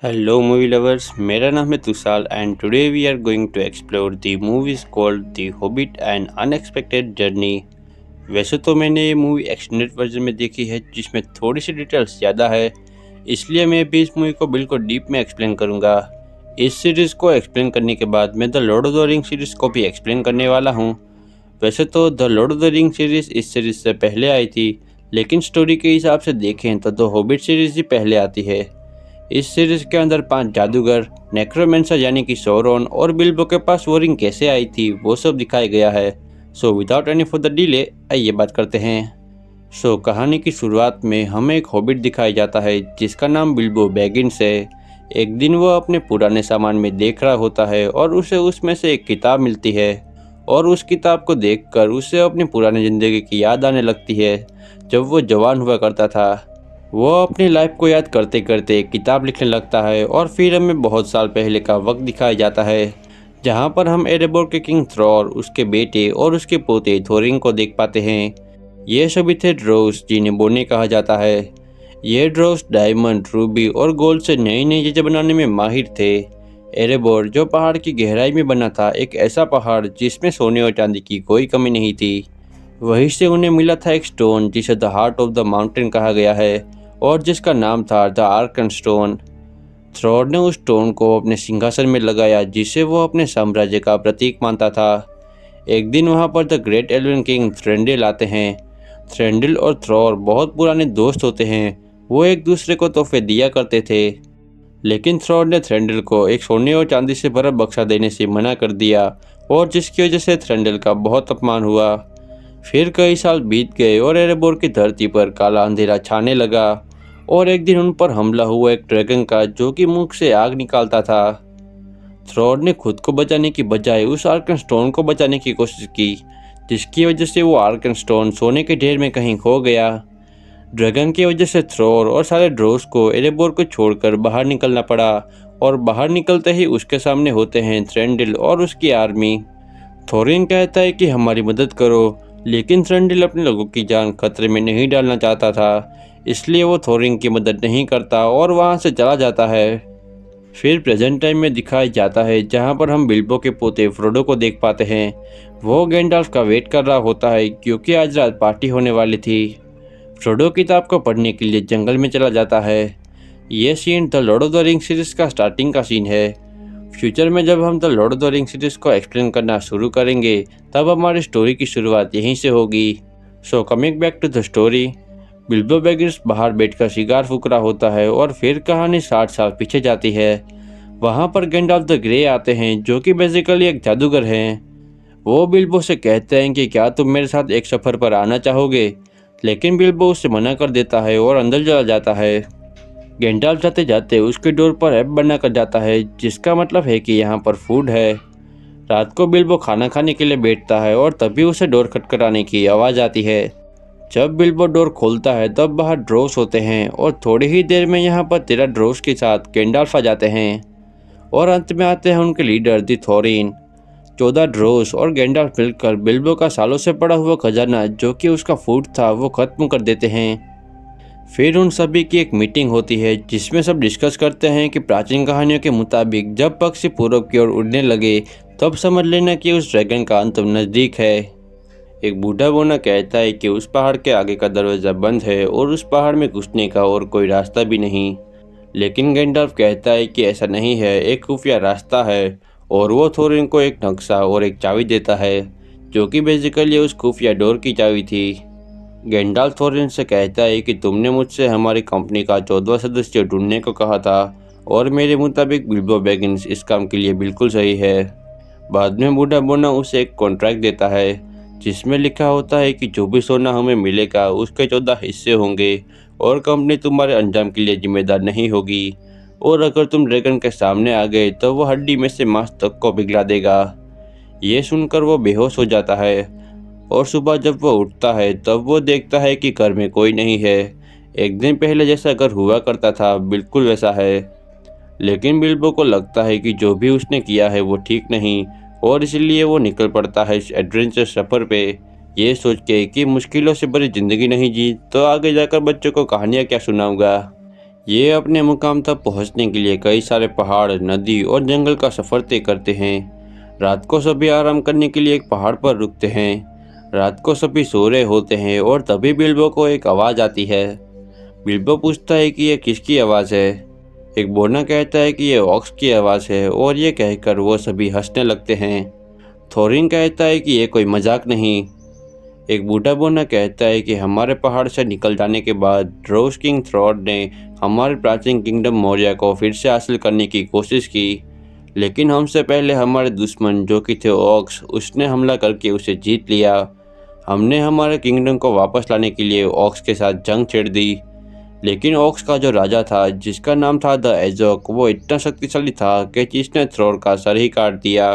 Hello movie lovers, मेरा नाम है Tushar and today we are going to explore the movies called The Hobbit and Unexpected Journey। वैसे तो मैंने ये मूवी एक्सटेंडेड वर्जन में देखी है जिसमें थोड़ी सी डिटेल्स ज़्यादा है, इसलिए मैं भी इस मूवी को बिल्कुल डीप में एक्सप्लेन करूँगा। इस सीरीज़ को एक्सप्लेन करने के बाद मैं the Lord of the ring series को भी एक्सप्लेन करने वाला हूँ। वैसे तो the Lord of the ring series इस सीरीज़ से पहले आई थी, लेकिन स्टोरी के हिसाब से देखें तो द हॉबिट सीरीज़ ही पहले आती है। इस सीरीज के अंदर 5 जादूगर, नेक्रोमेंसर यानी कि सौरोन और बिल्बो के पास वो रिंग कैसे आई थी वो सब दिखाया गया है। So without any further delay आइए बात करते हैं। सो कहानी की शुरुआत में हमें एक हॉबिट दिखाया जाता है जिसका नाम बिल्बो बैगिंस है। एक दिन वो अपने पुराने सामान में देख रहा होता है और उसे उसमें से एक किताब मिलती है और उस किताब को देखकर उसे अपनी पुरानी ज़िंदगी की याद आने लगती है जब वो जवान हुआ करता था। वो अपनी लाइफ को याद करते करते एक किताब लिखने लगता है और फिर हमें बहुत साल पहले का वक्त दिखाया जाता है जहाँ पर हम एरेबोर के किंग थ्रॉर, उसके बेटे और उसके पोते थोरिंग को देख पाते हैं। ये सभी थे ड्रोस जिन्हें बोने कहा जाता है। ये ड्रोस डायमंड, रूबी और गोल्ड से नई नई चीज़ें बनाने में माहिर थे। एरेबोर जो पहाड़ की गहराई में बना था, एक ऐसा पहाड़ जिसमें सोने और चांदी की कोई कमी नहीं थी। वहीं से उन्हें मिला था एक स्टोन जिसे the heart of the mountain कहा गया है और जिसका नाम था द आर्कन स्टोन। थ्रॉर ने उस स्टोन को अपने सिंहासन में लगाया जिसे वो अपने साम्राज्य का प्रतीक मानता था। एक दिन वहाँ पर द ग्रेट एल्वन किंग थ्रेंडिल आते हैं। थ्रेंडिल और थ्रॉर बहुत पुराने दोस्त होते हैं। वो एक दूसरे को तोहफे दिया करते थे, लेकिन थ्रॉर ने थ्रेंडिल को एक सोने और चांदी से भरा बक्सा देने से मना कर दिया और जिसकी वजह से थ्रेंडिल का बहुत अपमान हुआ। फिर कई साल बीत गए और एरेबोर की धरती पर काला अंधेरा छाने लगा और एक दिन उन पर हमला हुआ एक ड्रैगन का जो कि मुख से आग निकालता था। थ्रॉर ने खुद को बचाने की बजाय उस आर्कन स्टोन को बचाने की कोशिश की, जिसकी वजह से वो आर्कन स्टोन सोने के ढेर में कहीं खो गया। ड्रैगन की वजह से थ्रॉर और सारे ड्रोस को एरेबोर को छोड़कर बाहर निकलना पड़ा और बाहर निकलते ही उसके सामने होते हैं थ्रेंडिल और उसकी आर्मी। थोरिन कहता है कि हमारी मदद करो, लेकिन थ्रेंडिल अपने लोगों की जान खतरे में नहीं डालना चाहता था, इसलिए वो थोरिन की मदद नहीं करता और वहाँ से चला जाता है। फिर प्रेजेंट टाइम में दिखाया जाता है जहाँ पर हम बिल्बो के पोते फ्रोडो को देख पाते हैं। वो गैंडाल्फ का वेट कर रहा होता है क्योंकि आज रात पार्टी होने वाली थी। फ्रोडो किताब को पढ़ने के लिए जंगल में चला जाता है। ये seen the Lord of the ring series का स्टार्टिंग का सीन है। फ्यूचर में जब हम the Lord of the ring series को एक्सप्लेन करना शुरू करेंगे तब हमारी स्टोरी की शुरुआत यहीं से होगी। So coming back to the story, Bilbo Baggins बाहर बैठकर शिकार फूक रहा होता है और फिर कहानी 60 साल पीछे जाती है। वहाँ पर गैंडल्फ द ग्रे आते हैं जो कि बेसिकली एक जादूगर हैं। वो बिल्बो से कहते हैं कि क्या तुम मेरे साथ एक सफ़र पर आना चाहोगे, लेकिन बिल्बो उससे मना कर देता है और अंदर चला जाता है। गैंडाल्फ जाते जाते उसके डोर पर ऐप बना कर जाता है जिसका मतलब है कि यहाँ पर फूड है। रात को बिल्बो खाना खाने के लिए बैठता है और तभी उसे डोर खटखटाने की आवाज़ आती है। जब बिल्बो डोर खोलता है तब बाहर ड्रोस होते हैं और थोड़ी ही देर में यहाँ पर 13 ड्रोस के साथ गैंडाल्फ आ जाते हैं और अंत में आते हैं उनके लीडर दी थोरिन। 14 ड्रोस और गैंडाल्फ मिलकर बिल्बो का सालों से पड़ा हुआ खजाना जो कि उसका फूड था वो खत्म कर देते हैं। फिर उन सभी की एक मीटिंग होती है जिसमें सब डिस्कस करते हैं कि प्राचीन कहानियों के मुताबिक जब पक्षी पूर्व की ओर उड़ने लगे तब समझ लेना कि उस ड्रैगन का अंत नज़दीक है। एक बूढ़ा बोना कहता है कि उस पहाड़ के आगे का दरवाज़ा बंद है और उस पहाड़ में घुसने का और कोई रास्ता भी नहीं। लेकिन गैंडल्फ कहता है कि ऐसा नहीं है, एक खुफिया रास्ता है और वो थोरिन को एक नक्शा और एक चाबी देता है जो कि बेसिकली उस खुफिया डोर की चाबी थी। गैंडाल्फ थोरिन से कहता है कि तुमने मुझसे हमारी कंपनी का 14वां सदस्य ढूंढने को कहा था और मेरे मुताबिक बिल्बो बैगिंस इस काम के लिए बिल्कुल सही है। बाद में बूढ़ा बोना उसे एक कॉन्ट्रैक्ट देता है जिसमें लिखा होता है कि जो भी सोना हमें मिलेगा उसके 14 हिस्से होंगे और कंपनी तुम्हारे अंजाम के लिए जिम्मेदार नहीं होगी, और अगर तुम ड्रैगन के सामने आ गए तो वो हड्डी में से मांस तक को पिघला देगा। ये सुनकर वो बेहोश हो जाता है और सुबह जब वो उठता है तब वो देखता है कि घर में कोई नहीं है। एक दिन पहले जैसा घर हुआ करता था बिल्कुल वैसा है, लेकिन बिल्बो को लगता है कि जो भी उसने किया है वो ठीक नहीं और इसलिए वो निकल पड़ता है इस एडवेंचर सफ़र पे, ये सोच के कि मुश्किलों से भरी ज़िंदगी नहीं जी तो आगे जाकर बच्चों को कहानियाँ क्या सुनाऊंगा। ये अपने मुकाम तक पहुंचने के लिए कई सारे पहाड़, नदी और जंगल का सफ़र तय करते हैं। रात को सभी आराम करने के लिए एक पहाड़ पर रुकते हैं। रात को सभी सो रहे होते हैं और तभी बिल्बो को एक आवाज़ आती है। बिल्बो पूछता है कि यह किसकी आवाज़ है। एक बोना कहता है कि यह ऑक्स की आवाज़ है और ये कहकर वो सभी हंसने लगते हैं। थोरिन कहता है कि यह कोई मजाक नहीं। एक बूढ़ा बोना कहता है कि हमारे पहाड़ से निकल जाने के बाद ड्रोस किंग थ्रॉड ने हमारे प्राचीन किंगडम मौर्य को फिर से हासिल करने की कोशिश की, लेकिन हमसे पहले हमारे दुश्मन जो कि थे ऑक्स, उसने हमला करके उसे जीत लिया। हमने हमारे किंगडम को वापस लाने के लिए ऑक्स के साथ जंग छेड़ दी, लेकिन ऑक्स का जो राजा था जिसका नाम था द एजोक, वो इतना शक्तिशाली था कि जिसने थ्रॉड का सर ही काट दिया।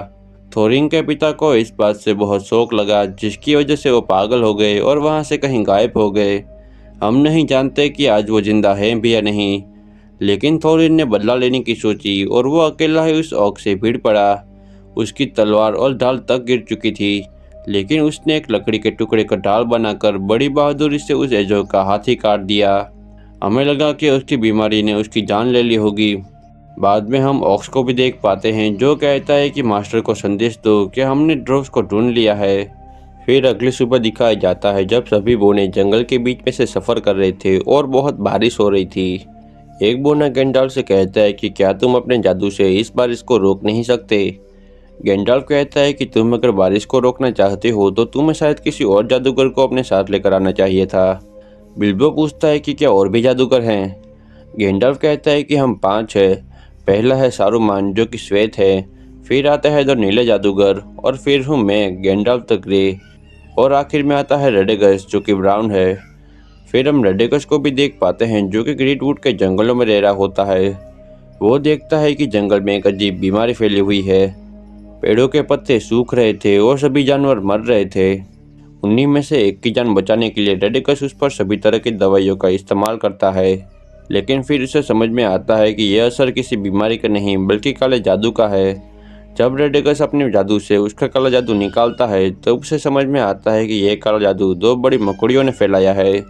थोरिन के पिता को इस बात से बहुत शौक लगा, जिसकी वजह से वो पागल हो गए और वहाँ से कहीं गायब हो गए। हम नहीं जानते कि आज वो जिंदा हैं भी या नहीं, लेकिन थोरिन ने बदला लेने की सोची और वो अकेला ही उस ऑक से भिड़ पड़ा। उसकी तलवार और ढाल तक गिर चुकी थी, लेकिन उसने एक लकड़ी के टुकड़े का ढाल बनाकर बड़ी बहादुरी से उस एजोक का हाथ ही काट दिया। हमें लगा कि उसकी बीमारी ने उसकी जान ले ली होगी। बाद में हम ऑक्स को भी देख पाते हैं जो कहता है कि मास्टर को संदेश दो कि हमने ड्रोव्स को ढूंढ लिया है। फिर अगली सुबह दिखाया जाता है जब सभी बोने जंगल के बीच में से सफ़र कर रहे थे और बहुत बारिश हो रही थी। एक बोना गैंडाल्फ से कहता है कि क्या तुम अपने जादू से इस बारिश को रोक नहीं सकते। गैंडाल्फ कहता है कि तुम अगर बारिश को रोकना चाहते हो तो तुम्हें शायद किसी और जादूगर को अपने साथ लेकर आना चाहिए था। बिल्बो पूछता है कि क्या और भी जादूगर हैं। गैंडाल्फ कहता है कि हम 5 हैं। पहला है सारूमान जो कि श्वेत है, फिर आता है द नीले जादूगर, और फिर हूँ मैं गैंडाल्फ द ग्रे, और आखिर में आता है रेडेगस जो कि ब्राउन है। फिर हम रेडेगस को भी देख पाते हैं जो कि ग्रीटवुड के जंगलों में रह रहा होता है। वो देखता है कि जंगल में एक अजीब बीमारी फैली हुई है। पेड़ों के पत्ते सूख रहे थे और सभी जानवर मर रहे थे। उन्हीं में से एक की जान बचाने के लिए रेडेगस उस पर सभी तरह की दवाइयों का इस्तेमाल करता है, लेकिन फिर उसे समझ में आता है कि यह असर किसी बीमारी का नहीं बल्कि काले जादू का है। जब रेडेगस अपने जादू से उसका काला जादू निकालता है तब उसे समझ में आता है कि यह काला जादू 2 बड़ी मकड़ियों ने फैलाया है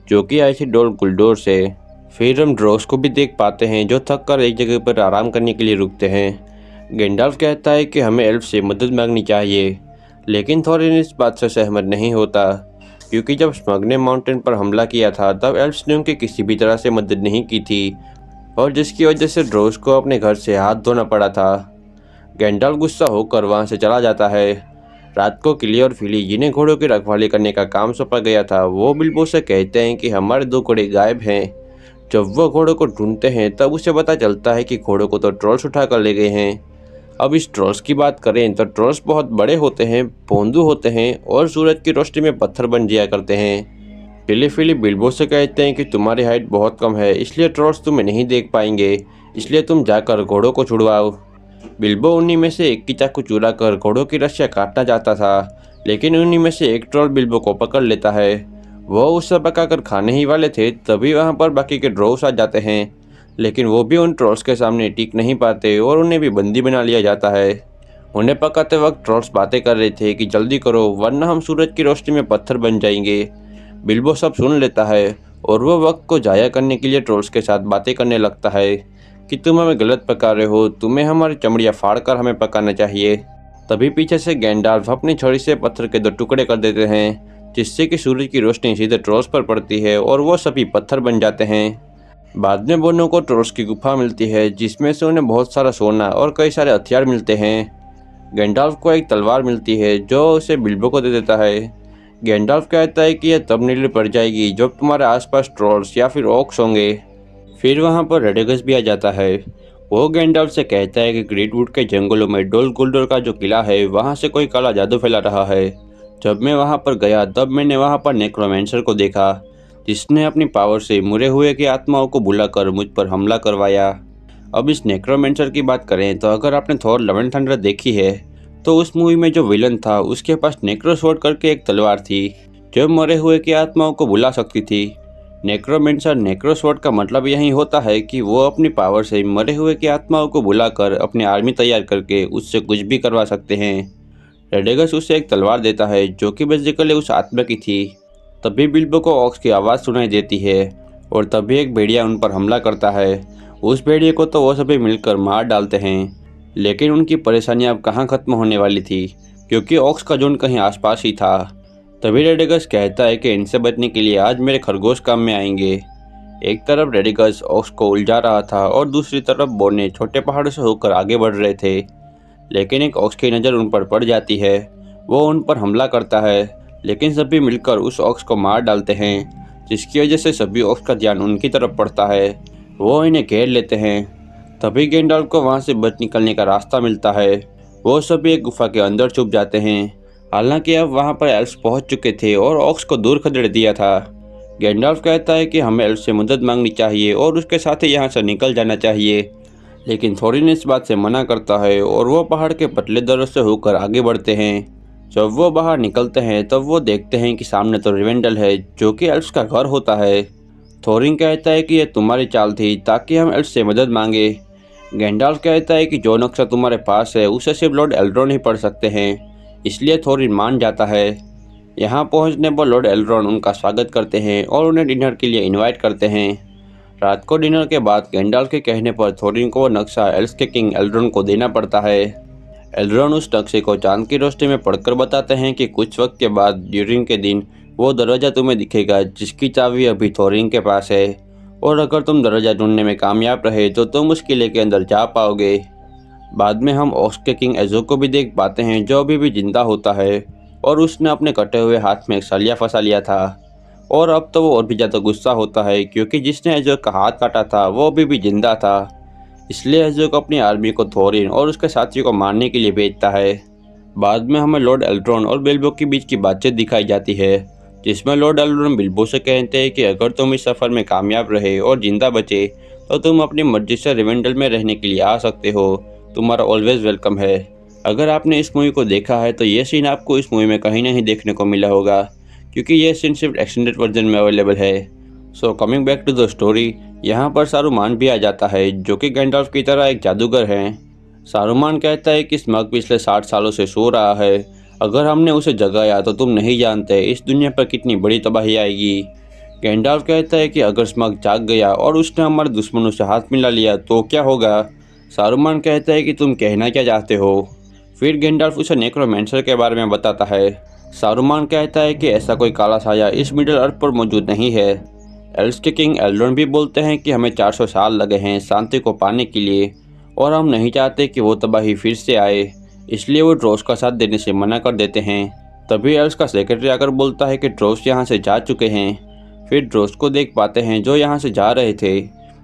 जो कि आई थी डोल गुलडोर से। फिर हम ड्रोस को भी देख पाते हैं जो थक कर एक जगह पर आराम करने के लिए रुकते हैं। गैंडाल्फ कहता है कि हमें एल्फ से मदद मांगनी चाहिए, लेकिन थोरिन इस बात से सहमत नहीं होता, क्योंकि जब स्मग ने माउंटेन पर हमला किया था तब एल्फ्स ने उनकी किसी भी तरह से मदद नहीं की थी, और जिसकी वजह से ड्रोस को अपने घर से हाथ धोना पड़ा था। गैंडाल्फ गुस्सा होकर वहां से चला जाता है। रात को किली और फिली जिन्हें घोड़ों की रखवाली करने का काम सौंपा गया था, वो बिल्बो से कहते हैं कि हमारे 2 घोड़े गायब हैं। जब वो घोड़ों को ढूंढते हैं तब उसे पता चलता है कि घोड़ों को तो ट्रोल्स उठा कर ले गए हैं। अब इस ट्रोल्स की बात करें तो ट्रोल्स बहुत बड़े होते हैं, भोंदू होते हैं और सूरज की रोशनी में पत्थर बन जाया करते हैं। टिली फिली बिल्बो से कहते हैं कि तुम्हारी हाइट बहुत कम है, इसलिए ट्रोल्स तुम्हें नहीं देख पाएंगे, इसलिए तुम जाकर घोड़ों को छुड़वाओ। बिल्बो उन्हीं में से एक की चाकू चुरा कर घोड़ों की रस्सियाँ काटना चाहता था, लेकिन उन्हीं में से एक ट्रोल बिल्बो को पकड़ लेता है। वो उससे पकाकर खाने ही वाले थे तभी वहाँ पर बाकी के ड्रोव्स आ जाते हैं, लेकिन वो भी उन ट्रोल्स के सामने टिक नहीं पाते और उन्हें भी बंदी बना लिया जाता है। उन्हें पकाते वक्त ट्रोल्स बातें कर रहे थे कि जल्दी करो वरना हम सूरज की रोशनी में पत्थर बन जाएंगे। बिल्बो सब सुन लेता है और वो वक्त को जाया करने के लिए ट्रोल्स के साथ बातें करने लगता है कि तुम हमें गलत पका रहे हो, तुम्हें हमारी चमड़ियाँ फाड़ कर हमें पकाना चाहिए। तभी पीछे से गैंडाल्फ अपनी छड़ी से पत्थर के 2 टुकड़े कर देते हैं, जिससे कि सूरज की रोशनी सीधे ट्रोल्स पर पड़ती है और वो सभी पत्थर बन जाते हैं। बाद में बोनों को ट्रोल्स की गुफा मिलती है जिसमें से उन्हें बहुत सारा सोना और कई सारे हथियार मिलते हैं। गैंडाल्फ को एक तलवार मिलती है जो उसे बिल्बो को दे देता है। गैंडाल्फ कहता है कि यह तब नीली पड़ जाएगी जब तुम्हारे आसपास ट्रोल्स या फिर ऑक्स होंगे। फिर वहाँ पर रेडेगस भी आ जाता है। वो गैंडाल्फ से कहता है कि ग्रीटवुड के जंगलों में डोल गुलडोर का जो किला है वहाँ से कोई काला जादू फैला रहा है। जब मैं वहाँ पर गया तब मैंने वहाँ पर नेक्रोमेंसर को देखा, जिसने अपनी पावर से मरे हुए की आत्माओं को बुलाकर मुझ पर हमला करवाया। अब इस नेक्रोमेंसर की बात करें तो अगर आपने थॉर लव एंड थंडर देखी है तो उस मूवी में जो विलन था उसके पास नेक्रोसवर्ड करके एक तलवार थी जो मरे हुए की आत्माओं को बुला सकती थी। नेक्रोमेंसर नेक्रोसवर्ड का मतलब यही होता है कि वो अपनी पावर से मरे हुए की आत्माओं को बुलाकर अपनी आर्मी तैयार करके उससे कुछ भी करवा सकते हैं। रेडेगस उसे एक तलवार देता है जो कि बेसिकली उस आत्मा की थी। तभी बिल्बो को ऑक्स की आवाज़ सुनाई देती है और तभी एक भेड़िया उन पर हमला करता है। उस भेड़िए को तो वो सभी मिलकर मार डालते हैं, लेकिन उनकी परेशानी अब कहाँ ख़त्म होने वाली थी, क्योंकि ऑक्स का झुंड कहीं आसपास ही था। तभी रेडिगस कहता है कि इनसे बचने के लिए आज मेरे खरगोश काम में आएंगे। एक तरफ रेडिगस ऑक्स को उलझा रहा था और दूसरी तरफ बोने छोटे पहाड़ों से होकर आगे बढ़ रहे थे। लेकिन एक ऑक्स की नज़र उन पर पड़ जाती है। वो उन पर हमला करता है, लेकिन सभी मिलकर उस ऑक्स को मार डालते हैं, जिसकी वजह से सभी ऑक्स का ध्यान उनकी तरफ पड़ता है। वो इन्हें घेर लेते हैं। तभी गैंडल्फ को वहाँ से बच निकलने का रास्ता मिलता है। वो सभी एक गुफा के अंदर छुप जाते हैं। हालांकि अब वहाँ पर एल्फ्स पहुँच चुके थे और ऑक्स को दूर खदेड़ दिया था। गैंडल्फ कहता है कि हमें एल्फ से मदद मांगनी चाहिए और उसके साथ ही यहाँ से निकल जाना चाहिए, लेकिन थोरिन इस बात से मना करता है और वो पहाड़ के पतले दरों से होकर आगे बढ़ते हैं। जब वो बाहर निकलते हैं तब वो देखते हैं कि सामने तो रिवेंडल है, जो कि एल्फ्स का घर होता है। थोरिन कहता है कि यह तुम्हारी चाल थी ताकि हम एल्फ से मदद मांगे। गैंडाल्फ कहता है कि जो नक्शा तुम्हारे पास है उसे सिर्फ लॉर्ड एल्ड्रॉन ही पढ़ सकते हैं, इसलिए थोरिन मान जाता है। यहाँ पहुँचने पर लॉर्ड एल्ड्रॉन उनका स्वागत करते हैं और उन्हें डिनर के लिए इनवाइट करते हैं। रात को डिनर के बाद गैंडाल्फ के कहने पर थोरिन को वो नक्शा एल्फ्स के किंग एल्ड्रॉन को देना पड़ता है। एल्ड्रॉन उस नक्शे को चांद की रोशनी में पढ़कर बताते हैं कि कुछ वक्त के बाद ड्यूरिंग के दिन वो दरवाज़ा तुम्हें दिखेगा जिसकी चाबी अभी थोरिन के पास है, और अगर तुम दरवाज़ा ढूंढने में कामयाब रहे तो तुम उस किले के अंदर जा पाओगे। बाद में हम ऑक्स के किंग एजो को भी देख पाते हैं, जो अभी भी जिंदा होता है और उसने अपने कटे हुए हाथ में एक सलिया फंसा लिया था। और अब तो वो और भी ज़्यादा गुस्सा होता है, क्योंकि जिसने एजो का हाथ काटा था वो अभी भी जिंदा था। इसलिए एजो को अपनी आर्मी को थोरिन और उसके साथियों को मारने के लिए भेजता है। बाद में हमें लॉर्ड एल्ड्रॉन और बिल्बो के बीच की बातचीत दिखाई जाती है, जिसमें लॉर्ड एल्ड्रॉन बिल्बो से कहते हैं कि अगर तुम इस सफ़र में कामयाब रहे और जिंदा बचे तो तुम अपनी मर्जी से रिवेंडल में रहने के लिए आ सकते हो। तुम्हारा ऑलवेज वेलकम है। अगर आपने इस मूवी को देखा है तो ये सीन आपको इस मूवी में कहीं नहीं देखने को मिला होगा, क्योंकि ये सीन सिर्फ एक्सटेंडेड वर्जन में अवेलेबल है। So coming back to the story, यहाँ पर सारूमान भी आ जाता है, जो कि गैंडल्फ की तरह एक जादूगर है। सारूमान कहता है कि स्मग पिछले 60 सालों से सो रहा है। अगर हमने उसे जगाया तो तुम नहीं जानते इस दुनिया पर कितनी बड़ी तबाही आएगी। गैंडल्फ कहता है कि अगर स्मग जाग गया और उसने हमारे दुश्मनों से हाथ मिला लिया तो क्या होगा। सारूमान कहता है कि तुम कहना क्या चाहते हो। फिर गैंडल्फ उसे नेक्रोमेंसर के बारे में बताता है। सारूमान कहता है कि ऐसा कोई काला साया इस मिडिल अर्थ पर मौजूद नहीं है। एल्फ्स के किंग एल्ड्रॉन भी बोलते हैं कि हमें 400 साल लगे हैं शांति को पाने के लिए, और हम नहीं चाहते कि वो तबाही फिर से आए, इसलिए वो ड्रोस का साथ देने से मना कर देते हैं। तभी एल्फ्स का सेक्रेटरी आकर बोलता है कि ड्रोस यहाँ से जा चुके हैं। फिर ड्रोस को देख पाते हैं जो यहाँ से जा रहे थे,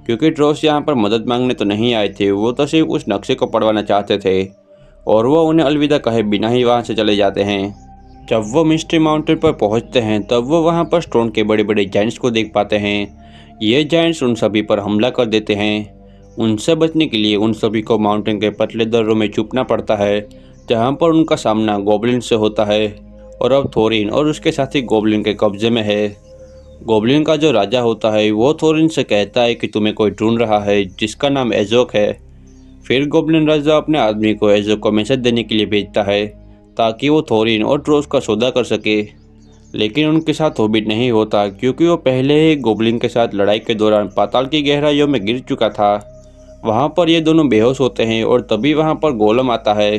क्योंकि ड्रोस यहाँ पर मदद मांगने तो नहीं आए थे, वो तो सिर्फ उस नक्शे को पढ़वाना चाहते थे, और वो उन्हें अलविदा कहे बिना ही वहाँ से चले जाते हैं। जब वो मिस्ट्री माउंटेन पर पहुंचते हैं तब वो वहां पर स्टोन के बड़े बड़े जायंट्स को देख पाते हैं। ये जायंट्स उन सभी पर हमला कर देते हैं। उनसे बचने के लिए उन सभी को माउंटेन के पतले दर्रों में छुपना पड़ता है, जहां पर उनका सामना गोब्लिन से होता है। और अब थोरिन और उसके साथी गोब्लिन के कब्जे में है। गोब्लिन का जो राजा होता है वो थोरिन से कहता है कि तुम्हें कोई ढूंढ रहा है जिसका नाम एजोक है। फिर गोब्लिन राजा अपने आदमी को एजोक को मैसेज देने के लिए भेजता है ताकि वो थोरिन और ड्रोस का सौदा कर सके, लेकिन उनके साथ होबिट नहीं होता, क्योंकि वो पहले ही गोब्लिन के साथ लड़ाई के दौरान पाताल की गहराइयों में गिर चुका था। वहाँ पर ये दोनों बेहोश होते हैं और तभी वहाँ पर गोलम आता है।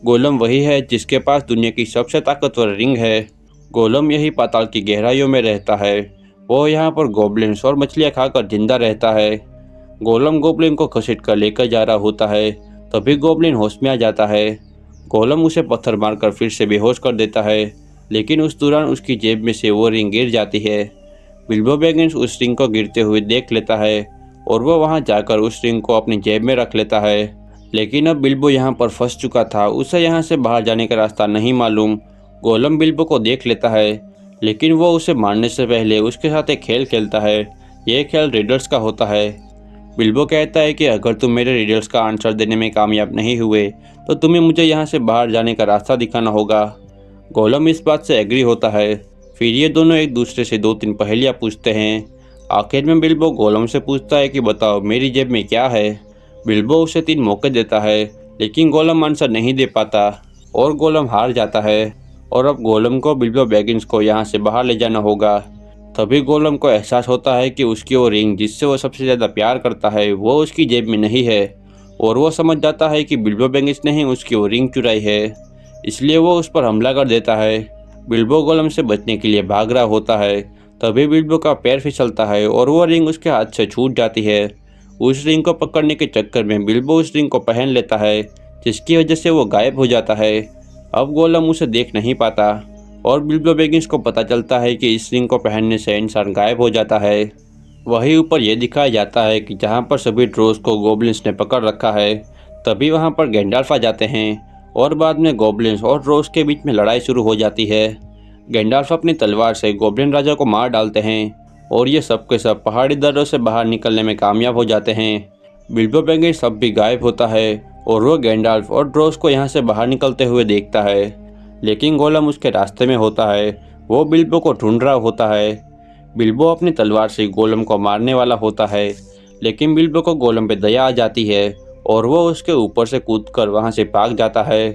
गोलम वही है जिसके पास दुनिया की सबसे ताकतवर रिंग है। गोलम यही पाताल की गहराइयों में रहता है। वो यहाँ पर गोब्लिन्स और मछलियाँ खाकर जिंदा रहता है। गोलम गोब्लिन को घसीट कर लेकर जा रहा होता है, तभी गोब्लिन होश में आ जाता है। गोलम उसे पत्थर मारकर फिर से बेहोश कर देता है, लेकिन उस दौरान उसकी जेब में से वो रिंग गिर जाती है। बिल्बो बैगिंस उस रिंग को गिरते हुए देख लेता है और वो वहां जाकर उस रिंग को अपनी जेब में रख लेता है। लेकिन अब बिल्बो यहाँ पर फंस चुका था, उसे यहाँ से बाहर जाने का रास्ता नहीं मालूम। गोलम बिल्बो को देख लेता है, लेकिन वो उसे मारने से पहले उसके साथ एक खेल खेलता है। यह खेल रीडर्स का होता है। बिल्बो कहता है कि अगर तुम मेरे रिडल्स का आंसर देने में कामयाब नहीं हुए तो तुम्हें मुझे यहाँ से बाहर जाने का रास्ता दिखाना होगा। गोलम इस बात से एग्री होता है। फिर ये दोनों एक दूसरे से 2-3 पहेलियाँ पूछते हैं। आखिर में बिल्बो गोलम से पूछता है कि बताओ मेरी जेब में क्या है। बिल्बो उसे 3 मौके देता है, लेकिन गोलम आंसर नहीं दे पाता और गोलम हार जाता है। और अब गोलम को बिल्बो बैगिंस को यहाँ से बाहर ले जाना होगा। तभी गोलम को एहसास होता है कि उसकी वो रिंग जिससे वो सबसे ज़्यादा प्यार करता है वो उसकी जेब में नहीं है, और वो समझ जाता है कि बिल्बो बेगिंस ने ही उसकी वो रिंग चुराई है। इसलिए वो उस पर हमला कर देता है। बिल्बो गोलम से बचने के लिए भाग रहा होता है। तभी बिल्बो का पैर फिसलता है और वो रिंग उसके हाथ से छूट जाती है। उस रिंग को पकड़ने के चक्कर में बिल्बो उस रिंग को पहन लेता है, जिसकी वजह से वो गायब हो जाता है। अब गोलम उसे देख नहीं पाता और बिल्बो बेगिंस को पता चलता है कि इस रिंग को पहनने से इंसान गायब हो जाता है। वहीं ऊपर यह दिखाया जाता है कि जहां पर सभी ट्रोल्स को गोब्लिन्स ने पकड़ रखा है, तभी वहां पर गैंडाल्फ आ जाते हैं और बाद में गोब्लिन्स और ट्रोल्स के बीच में लड़ाई शुरू हो जाती है। गैंडाल्फ अपनी तलवार से गोब्लिन राजा को मार डालते हैं और ये सब के सब पहाड़ी दर्रों से बाहर निकलने में कामयाब हो जाते हैं। बिल्बो बेगिंस सब भी गायब होता है और वो गैंडाल्फ और ड्रोस को यहाँ से बाहर निकलते हुए देखता है, लेकिन गोलम उसके रास्ते में होता है। वो बिल्बो को ढूंढ रहा होता है। बिल्बो अपनी तलवार से गोलम को मारने वाला होता है, लेकिन बिल्बो को गोलम पे दया आ जाती है और वो उसके ऊपर से कूदकर वहाँ से भाग जाता है।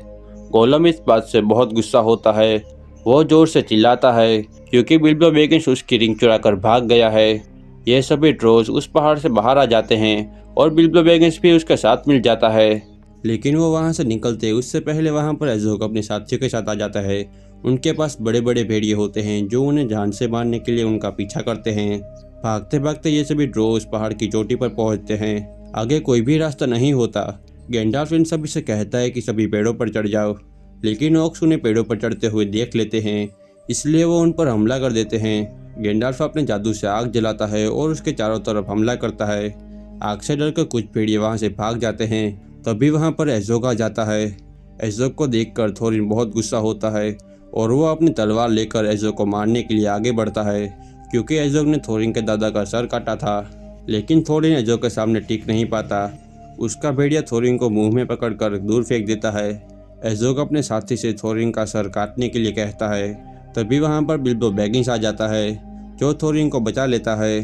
गोलम इस बात से बहुत गुस्सा होता है। वो जोर से चिल्लाता है क्योंकि बिल्बो बेगिंस उसकी रिंग चुरा कर भाग गया है। ये सभी ट्रोल्स उस पहाड़ से बाहर आ जाते हैं और बिल्बो बेगिंस भी उसके साथ मिल जाता है, लेकिन वो वहाँ से निकलते उससे पहले वहाँ पर एज़ोक अपने साथियों के साथ आ जाता है। उनके पास बड़े बड़े भेड़िए होते हैं जो उन्हें जान से मारने के लिए उनका पीछा करते हैं। भागते भागते ये सभी ड्रो उस पहाड़ की चोटी पर पहुंचते हैं। आगे कोई भी रास्ता नहीं होता। गैंडाल्फ इन सभी से कहता है कि सभी पेड़ों पर चढ़ जाओ, लेकिन ऑक्स उन्हें पेड़ों पर चढ़ते हुए देख लेते हैं, इसलिए वो उन पर हमला कर देते हैं। गैंडाल्फ अपने जादू से आग जलाता है और उसके चारों तरफ हमला करता है। आग से डरकर कुछ भेड़िए वहाँ से भाग जाते हैं। तभी वहाँ पर एज़ोक आ जाता है। एज़ोक को देखकर थोरिन बहुत गुस्सा होता है और वो अपनी तलवार लेकर एज़ोक को मारने के लिए आगे बढ़ता है, क्योंकि एज़ोक ने थोरिन के दादा का सर काटा था। लेकिन थोरिन एज़ोक के सामने टिक नहीं पाता। उसका भेड़िया थोरिन को मुंह में पकड़कर दूर फेंक देता है। एज़ोक अपने साथी से थोरिन का सर काटने के लिए कहता है। तभी वहाँ पर बिल्बो बेगिंस आ जाता है जो थोरिन को बचा लेता है।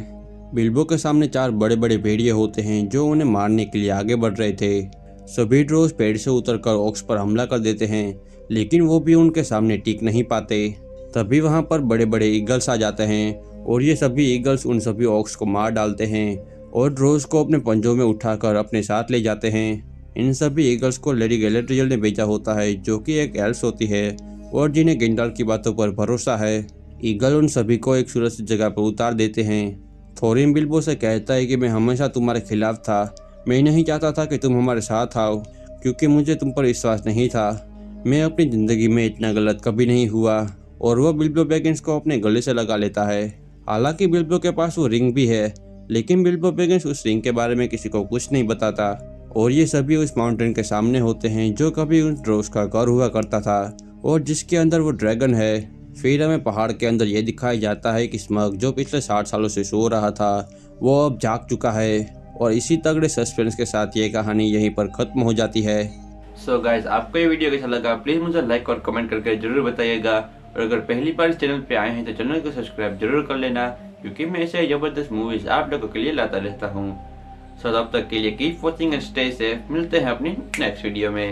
बिल्बो के सामने 4 बड़े बड़े भेड़िए होते हैं जो उन्हें मारने के लिए आगे बढ़ रहे थे। सभी ड्रोस पेड़ से उतरकर ऑक्स पर हमला कर देते हैं, लेकिन वो भी उनके सामने टिक नहीं पाते। तभी वहाँ पर बड़े बड़े ईगल्स आ जाते हैं और ये सभी ईगल्स उन सभी ऑक्स को मार डालते हैं और ड्रोस को अपने पंजों में उठाकर अपने साथ ले जाते हैं। इन सभी ईगल्स को लेडी गैलेट्रियल ने भेजा होता है, जो कि एक एल्फ होती है और जिन्हें गैंडाल्फ की बातों पर भरोसा है। ईगल उन सभी को एक सुरक्षित जगह पर उतार देते हैं। थोरिन बिल्बो से कहता है कि मैं हमेशा तुम्हारे खिलाफ था। मैं नहीं चाहता था कि तुम हमारे साथ आओ, क्योंकि मुझे तुम पर विश्वास नहीं था। मैं अपनी ज़िंदगी में इतना गलत कभी नहीं हुआ। और वह बिल्बो बेगिंस को अपने गले से लगा लेता है। हालांकि बिल्बो के पास वो रिंग भी है, लेकिन बिल्बो बेगिंस उस रिंग के बारे में किसी को कुछ नहीं बताता। और ये सभी उस माउंटेन के सामने होते हैं जो कभी उन ड्रोस का घर हुआ करता था और जिसके अंदर वो ड्रैगन है। फिर हमें पहाड़ के अंदर ये दिखाया जाता है कि स्मग जो पिछले 60 सालों से सो रहा था वो अब जाग चुका है। और इसी तगड़े सस्पेंस के साथ ये कहानी यहीं पर ख़त्म हो जाती है। सो गाइज, आपको ये वीडियो कैसा लगा प्लीज़ मुझे लाइक और कमेंट करके जरूर बताइएगा। और अगर पहली बार इस चैनल पे आए हैं तो चैनल को सब्सक्राइब जरूर कर लेना, क्योंकि मैं ऐसे ज़बरदस्त मूवीज़ आप लोगों के लिए लाता रहता हूँ। सो तब तक के लिए keep watching and stay safe. मिलते हैं अपनी नेक्स्ट वीडियो में।